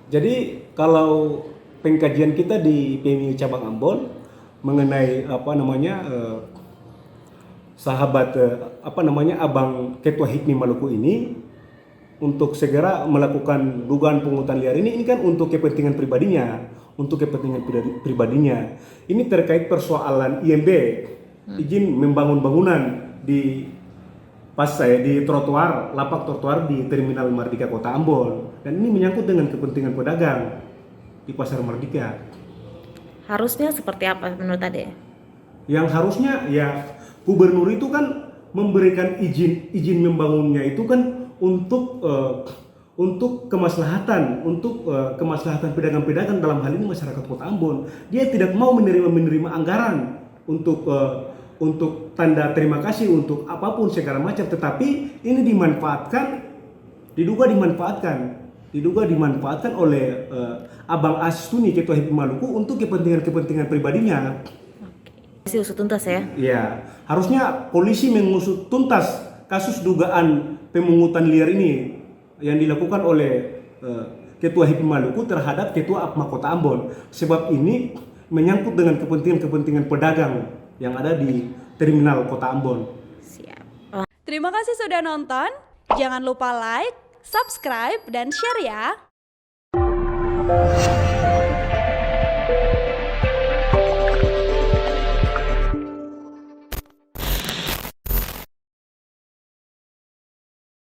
Jadi kalau pengkajian kita di PMI Cabang Ambon mengenai sahabat Abang Ketua HIPMI Maluku ini untuk segera melakukan dugaan pungutan liar ini kan untuk kepentingan pribadinya. Ini terkait persoalan IMB, izin membangun bangunan di lapak trotoar di Terminal Mardika Kota Ambon, dan ini menyangkut dengan kepentingan pedagang di Pasar Mardika. Harusnya seperti apa menurut Ade? Yang harusnya ya gubernur itu kan memberikan izin membangunnya itu kan untuk kemaslahatan pedagang-pedagang, dalam hal ini masyarakat Kota Ambon. Dia tidak mau menerima anggaran untuk tanda terima kasih untuk apapun segala macam, tetapi ini diduga dimanfaatkan oleh Abang Astuni Ketua HIPMI Maluku untuk kepentingan pribadinya. Polisi usut tuntas ya? Ya, harusnya polisi mengusut tuntas kasus dugaan pemungutan liar ini yang dilakukan oleh Ketua HIPMI Maluku terhadap Ketua APMA Kota Ambon, sebab ini menyangkut dengan kepentingan pedagang yang ada di Terminal Kota Ambon. Siap. Terima kasih sudah nonton. Jangan lupa like, subscribe, dan share ya.